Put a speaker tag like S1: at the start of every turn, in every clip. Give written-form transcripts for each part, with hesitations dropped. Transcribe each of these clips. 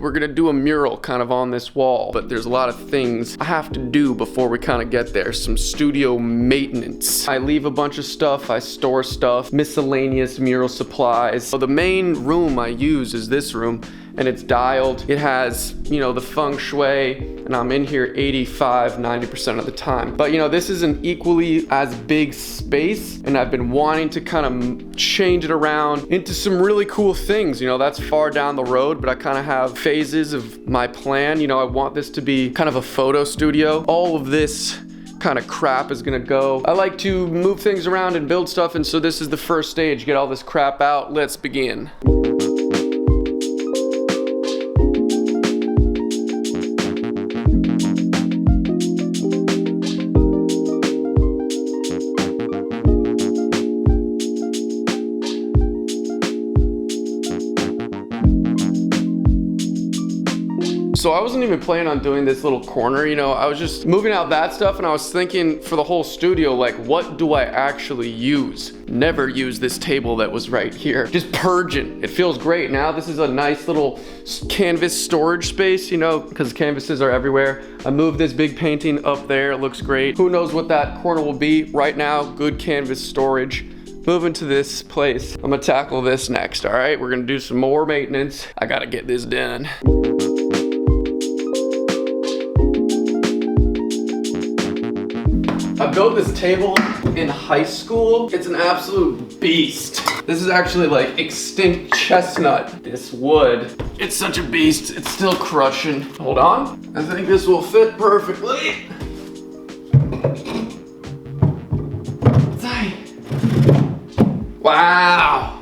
S1: we're gonna do a mural kind of on this wall, but there's a lot of things I have to do before we kind of get there. Some studio maintenance. I leave a bunch of stuff, I store stuff, miscellaneous mural supplies. So the main room I use is this room, and it's dialed. It has, you know, the feng shui, and I'm in here 85–90% of the time. But you know, this is an equally as big space, and I've been wanting to kind of change it around into some really cool things. You know, that's far down the road, but I kind of have phases of my plan. You know, I want this to be kind of a photo studio. All of this kind of crap is gonna go. I like to move things around and build stuff, and so this is the first stage. Get all this crap out. Let's begin. So I wasn't even planning on doing this little corner, you know, I was just moving out that stuff, and I was thinking for the whole studio, like, what do I actually use? Never use this table that was right here. Just purging. It feels great. Now this is a nice little canvas storage space, you know, because canvases are everywhere. I moved this big painting up there. It looks great. Who knows what that corner will be? Right now, good canvas storage. Moving to this place. I'm gonna tackle this next, all right? We're gonna do some more maintenance. I gotta get this done. I built this table in high school. It's an absolute beast. This is actually like extinct chestnut. This wood, it's such a beast. It's still crushing. Hold on. I think this will fit perfectly. Wow.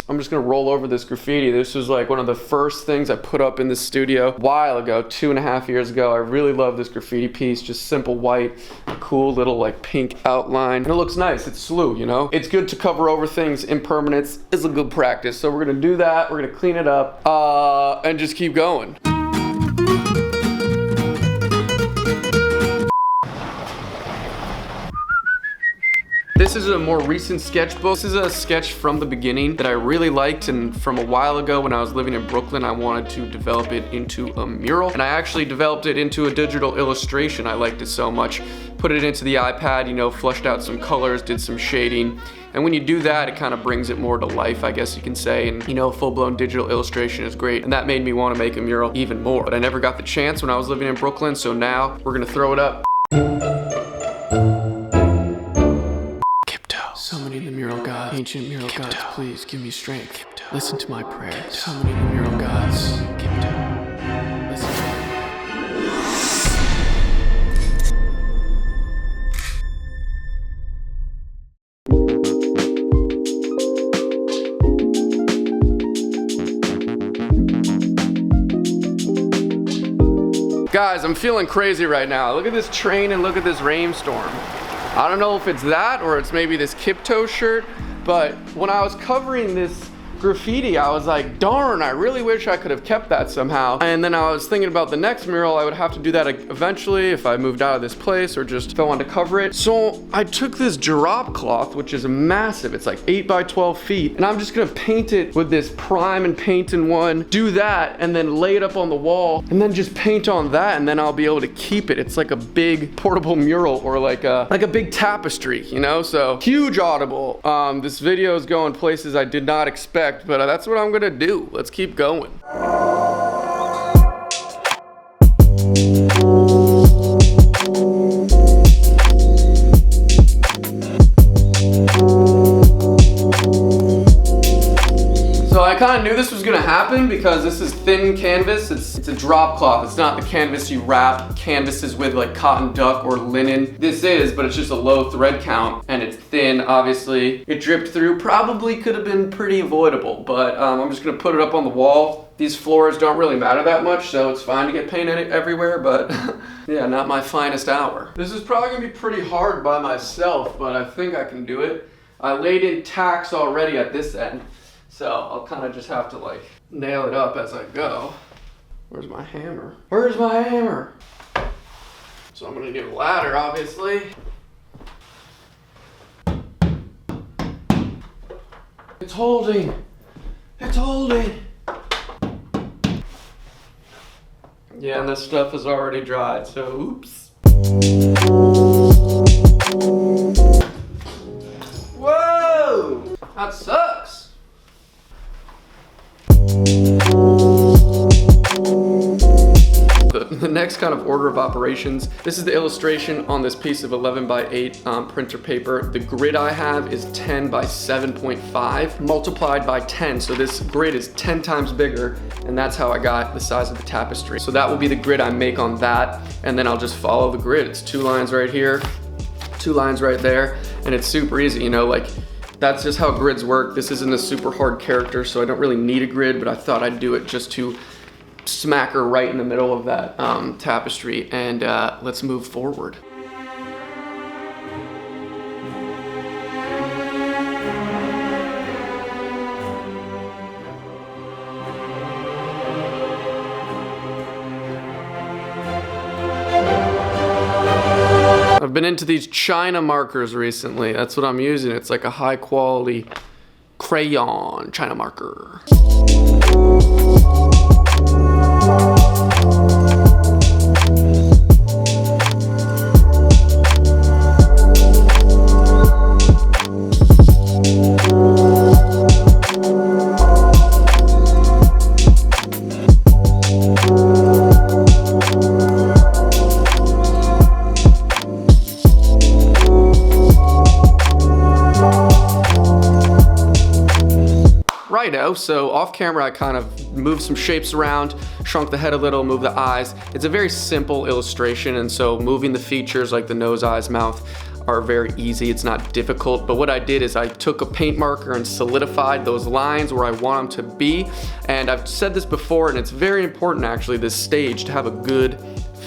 S1: I'm just gonna roll over this graffiti. This was like one of the first things I put up in the studio a while ago, 2.5 years ago. I really love this graffiti piece, just simple white, cool little like pink outline. And it looks nice, it's slew, you know? It's good to cover over things. Impermanence is a good practice. So we're gonna do that, we're gonna clean it up, and just keep going. This is a more recent sketchbook. This is a sketch from the beginning that I really liked, and from a while ago when I was living in Brooklyn, I wanted to develop it into a mural, and I actually developed it into a digital illustration. I liked it so much. Put it into the iPad, you know, flushed out some colors, did some shading, and when you do that, it kind of brings it more to life, I guess you can say, and you know, full-blown digital illustration is great, and that made me want to make a mural even more. But I never got the chance when I was living in Brooklyn, so now we're gonna throw it up. Summoning the mural gods, ancient mural gods, please give me strength. Listen to my prayers. Summoning the mural gods. Listen to me. Guys, I'm feeling crazy right now. Look at this train and look at this rainstorm. I don't know if it's that or it's maybe this Kipto shirt, but when I was covering this graffiti, I was like, darn, I really wish I could have kept that somehow. And then I was thinking about the next mural, I would have to do that eventually if I moved out of this place or just if I wanted to cover it. So I took this drop cloth, which is massive, it's like 8 by 12 feet, and I'm just gonna paint it with this prime and paint in one, do that, and then lay it up on the wall, and then just paint on that, and then I'll be able to keep it. It's like a big portable mural or like a big tapestry, you know? So huge audible. This video is going places I did not expect, but that's what I'm gonna do. Let's keep going. So I kind of knew this was gonna happen because this is thin canvas. It's a drop cloth. It's not the canvas you wrap canvases with like cotton duck or linen. This is, but it's just a low thread count and it's thin, obviously. It dripped through, probably could have been pretty avoidable, but I'm just gonna put it up on the wall. These floors don't really matter that much, so it's fine to get painted everywhere, but yeah, not my finest hour. This is probably gonna be pretty hard by myself, but I think I can do it. I laid in tacks already at this end, so I'll kind of just have to like nail it up as I go. Where's my hammer? Where's my hammer? So I'm gonna need a ladder, obviously. It's holding. It's holding. Yeah, and this stuff is already dried, so oops. Whoa! That sucks. The next kind of order of operations, this is the illustration on this piece of 11 by 8 printer paper. The grid I have is 10 by 7.5 multiplied by 10. So this grid is 10 times bigger, and that's how I got the size of the tapestry. So that will be the grid I make on that, and then I'll just follow the grid. It's 2 lines right here, 2 lines right there, and it's super easy, you know, like that's just how grids work. This isn't a super hard character, so I don't really need a grid, but I thought I'd do it just to smack her right in the middle of that tapestry, and let's move forward. I've been into these China markers recently. That's what I'm using. It's like a high quality crayon China marker. So off camera, I kind of moved some shapes around, shrunk the head a little, moved the eyes. It's a very simple illustration, and so moving the features like the nose, eyes, mouth are very easy. It's not difficult, but what I did is I took a paint marker and solidified those lines where I want them to be. And I've said this before, and it's very important actually, this stage, to have a good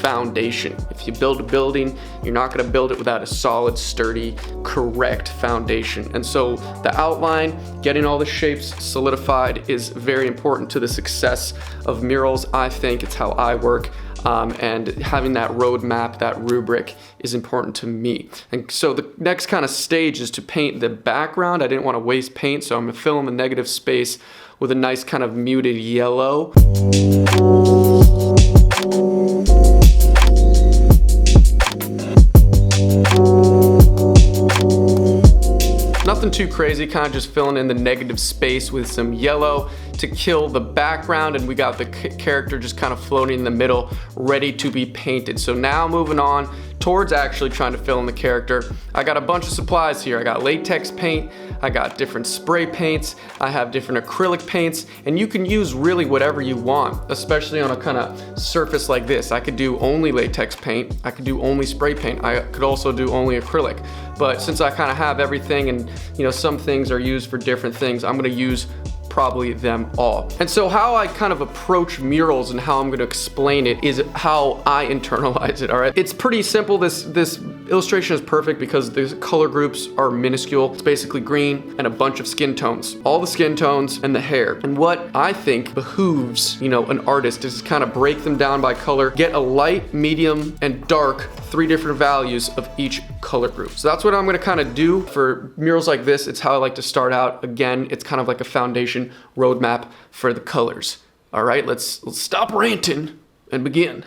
S1: foundation. If you build a building, you're not going to build it without a solid, sturdy, correct foundation. And so the outline, getting all the shapes solidified is very important to the success of murals. I think it's how I work. And having that roadmap, that rubric is important to me. And so the next kind of stage is to paint the background. I didn't want to waste paint, so I'm going to fill in the negative space with a nice kind of muted yellow. Nothing too crazy, kind of just filling in the negative space with some yellow to kill the background, and we got the character just kind of floating in the middle, ready to be painted. So now moving on towards actually trying to fill in the character. I got a bunch of supplies here. I got latex paint, I got different spray paints, I have different acrylic paints, and you can use really whatever you want, especially on a kind of surface like this. I could do only latex paint, I could do only spray paint, I could also do only acrylic. But since I kind of have everything, and you know, some things are used for different things, I'm gonna use probably them all. And so how I kind of approach murals and how I'm going to explain it is how I internalize it, all right? It's pretty simple. This illustration is perfect because the color groups are minuscule. It's basically green and a bunch of skin tones, all the skin tones and the hair. And what I think behooves, you know, an artist is kind of break them down by color, get a light, medium, and dark, 3 different values of each color group. So that's what I'm going to kind of do for murals like this. It's how I like to start out. Again, it's kind of like a foundation roadmap for the colors. All right, let's stop ranting and begin.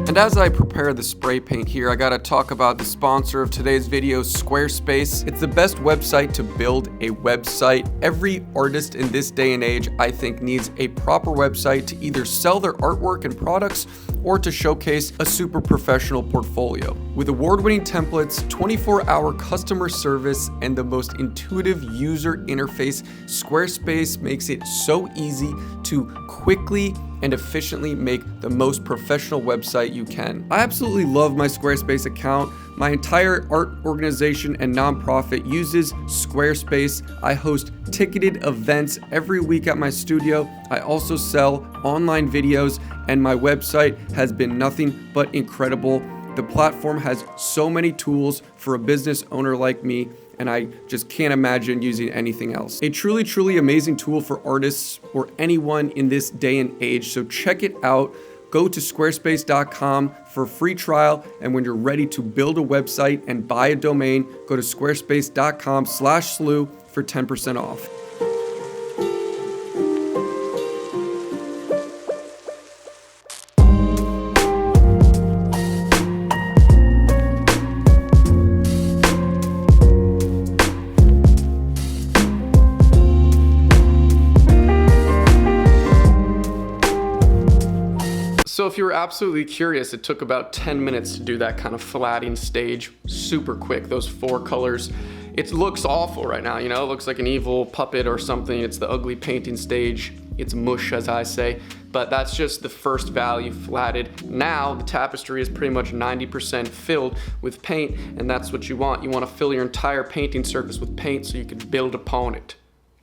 S1: And as I prepare the spray paint here, I gotta talk about the sponsor of today's video, Squarespace. It's the best website to build a website. Every artist in this day and age, I think, needs a proper website to either sell their artwork and products or to showcase a super professional portfolio. With award-winning templates, 24-hour customer service, and the most intuitive user interface, Squarespace makes it so easy to quickly and efficiently make the most professional website you can. I absolutely love my Squarespace account. My entire art organization and nonprofit uses Squarespace. I host ticketed events every week at my studio. I also sell online videos, and my website has been nothing but incredible The platform has so many tools for a business owner like me, and I just can't imagine using anything else. A truly, truly amazing tool for artists or anyone in this day and age. So check it out. Go to squarespace.com for a free trial. And when you're ready to build a website and buy a domain, go to squarespace.com/slew for 10% off. So if you were absolutely curious, it took about 10 minutes to do that kind of flatting stage, super quick, those 4 colors. It looks awful right now, you know, it looks like an evil puppet or something. It's the ugly painting stage. It's mush, as I say, but that's just the first value flatted. Now the tapestry is pretty much 90% filled with paint, and that's what you want. You want to fill your entire painting surface with paint so you can build upon it.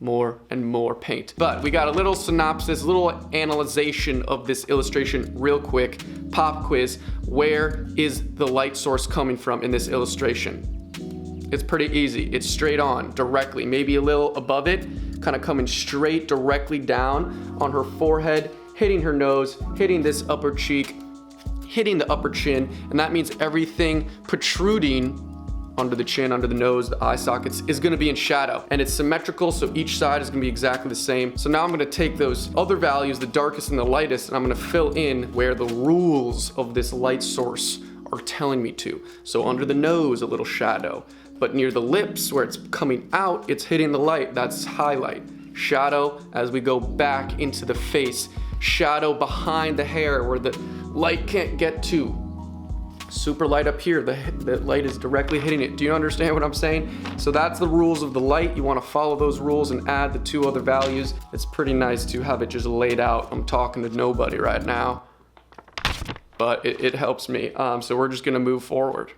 S1: More and more paint. But we got a little synopsis, a little analyzation of this illustration real quick. Pop quiz, where is the light source coming from in this illustration? It's pretty easy. It's straight on, directly, maybe a little above it, kind of coming straight directly down on her forehead, hitting her nose, hitting this upper cheek, hitting the upper chin, and that means everything protruding under the chin, under the nose, the eye sockets is gonna be in shadow, and it's symmetrical, so each side is gonna be exactly the same. So now I'm gonna take those other values, the darkest and the lightest, and I'm gonna fill in where the rules of this light source are telling me to. So under the nose, a little shadow, but near the lips where it's coming out, it's hitting the light, that's highlight. Shadow as we go back into the face, shadow behind the hair where the light can't get to. Super light up here, the light is directly hitting it. Do you understand what I'm saying? So that's the rules of the light. You want to follow those rules and add the 2 other values. It's pretty nice to have it just laid out. I'm talking to nobody right now, but it helps me. So we're just gonna move forward.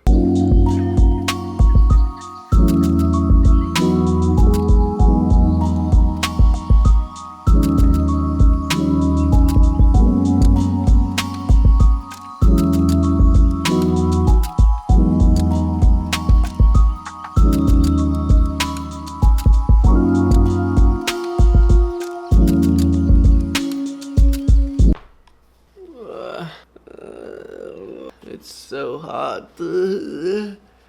S1: It's so hot.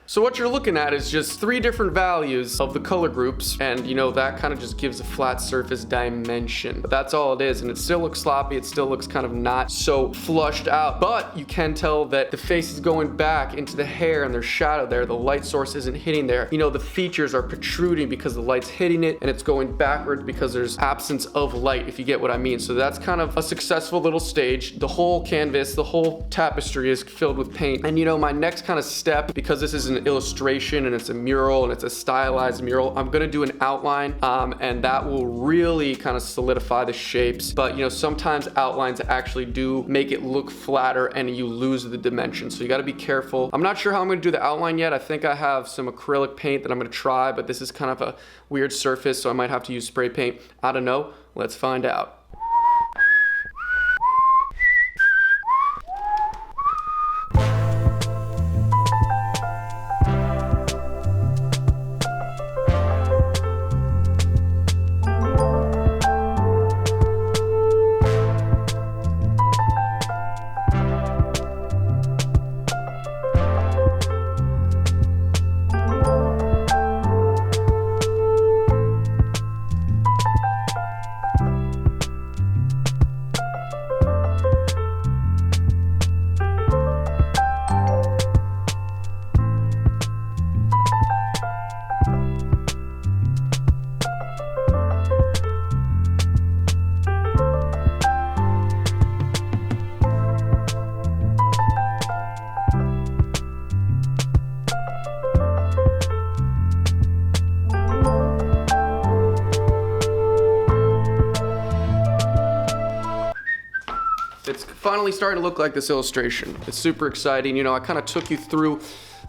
S1: So what you're looking at is just 3 different values of the color groups, and you know, that kind of just gives a flat surface dimension. But that's all it is, and it still looks sloppy, it still looks kind of not so flushed out, but you can tell that the face is going back into the hair and there's shadow there, the light source isn't hitting there. You know, the features are protruding because the light's hitting it, and it's going backwards because there's absence of light, if you get what I mean. So that's kind of a successful little stage. The whole canvas, the whole tapestry is filled with paint. And you know, my next kind of step, because this is an illustration and it's a mural and it's a stylized mural, I'm gonna do an outline, and that will really kind of solidify the shapes. But you know, sometimes outlines actually do make it look flatter and you lose the dimension, so you got to be careful. I'm not sure how I'm gonna do the outline yet. I think I have some acrylic paint that I'm gonna try, but this is kind of a weird surface, so I might have to use spray paint. I don't know, let's find out. It's finally starting to look like this illustration. It's super exciting. You know, I kind of took you through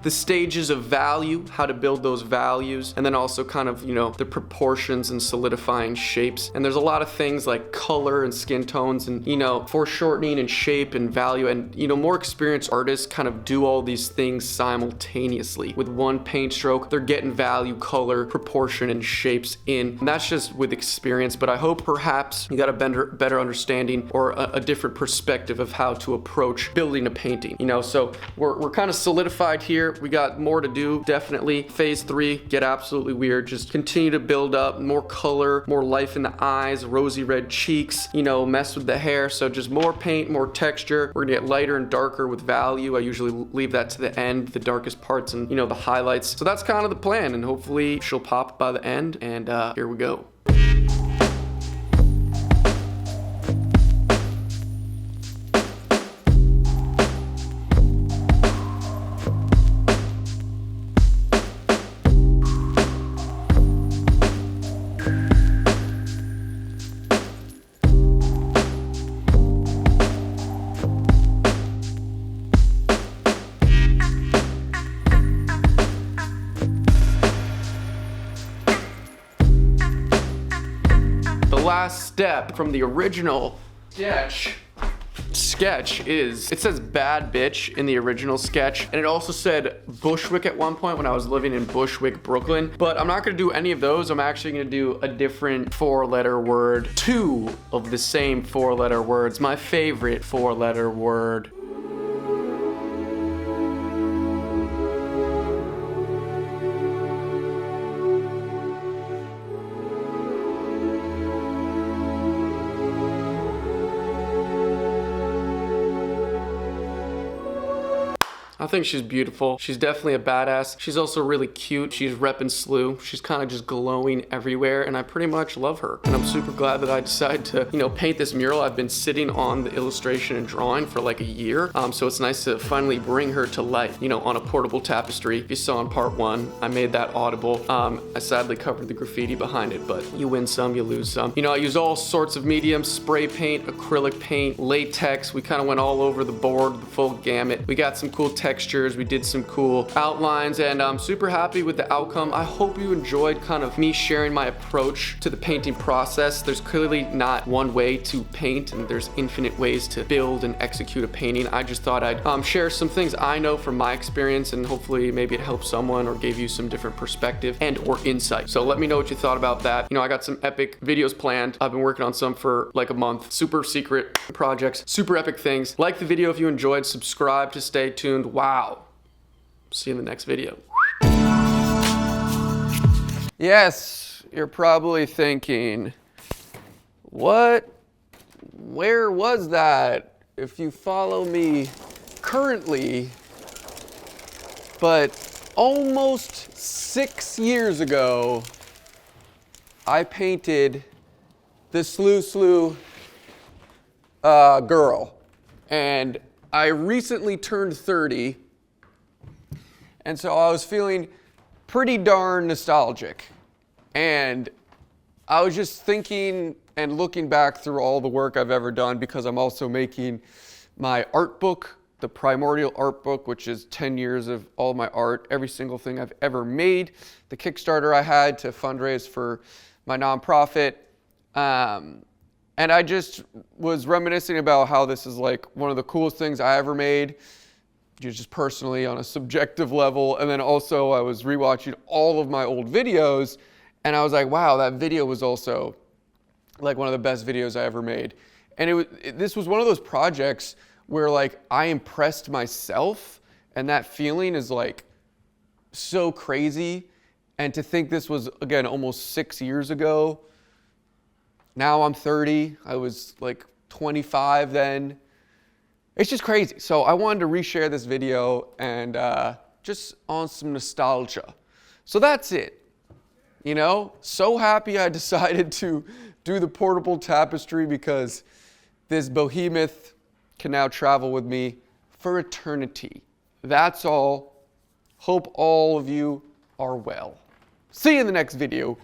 S1: the stages of value, how to build those values, and then also kind of, you know, the proportions and solidifying shapes. And there's a lot of things like color and skin tones and, you know, foreshortening and shape and value. And, you know, more experienced artists kind of do all these things simultaneously. With one paint stroke, they're getting value, color, proportion, and shapes in. And that's just with experience, but I hope perhaps you got a better understanding or a different perspective of how to approach building a painting. You know, so we're kind of solidified here. We got more to do, definitely. Phase 3, get absolutely weird. Just continue to build up more color, more life in the eyes, rosy red cheeks, you know, mess with the hair. So just more paint, more texture. We're gonna get lighter and darker with value. I usually leave that to the end, the darkest parts and, you know, the highlights. So that's kind of the plan, and hopefully she'll pop by the end, and here we go. Last step from the original sketch is, it says bad bitch in the original sketch, and it also said Bushwick at one point when I was living in Bushwick, Brooklyn, but I'm not gonna do any of those. I'm actually gonna do a different 4-letter word, 2 of the same 4-letter words, my favorite 4-letter word. I think she's beautiful. She's definitely a badass. She's also really cute. She's repping SLU. She's kind of just glowing everywhere, and I pretty much love her. And I'm super glad that I decided to, you know, paint this mural. I've been sitting on the illustration and drawing for like a year, so it's nice to finally bring her to life, you know, on a portable tapestry. If you saw in part 1, I made that audible. I sadly covered the graffiti behind it, but you win some, you lose some. You know, I use all sorts of mediums: spray paint, acrylic paint, latex. We kind of went all over the board, the full gamut. We got some cool textures, we did some cool outlines, and I'm super happy with the outcome. I hope you enjoyed kind of me sharing my approach to the painting process. There's clearly not one way to paint, and there's infinite ways to build and execute a painting. I just thought I'd share some things I know from my experience, and hopefully maybe it helped someone or gave you some different perspective and or insight. So let me know what you thought about that. You know, I got some epic videos planned. I've been working on some for like a month. Super secret projects, super epic things. Like the video if you enjoyed, subscribe to stay tuned. Wow. See you in the next video. Yes, you're probably thinking, what? Where was that? If you follow me currently, but almost 6 years ago, I painted the SLU girl, and I recently turned 30. And so I was feeling pretty darn nostalgic. And I was just thinking and looking back through all the work I've ever done, because I'm also making my art book, the Primordial Art Book, which is 10 years of all my art, every single thing I've ever made, the Kickstarter I had to fundraise for my nonprofit. And I just was reminiscing about how this is like one of the coolest things I ever made, just personally on a subjective level. And then also I was rewatching all of my old videos, and I was like, wow, that video was also like one of the best videos I ever made. And this was one of those projects where like I impressed myself, and that feeling is like so crazy. And to think this was, again, almost 6 years ago. Now I'm 30, I was like 25 then. It's just crazy. So I wanted to reshare this video and just on some nostalgia. So that's it. You know, so happy I decided to do the portable tapestry, because this behemoth can now travel with me for eternity. That's all. Hope all of you are well. See you in the next video.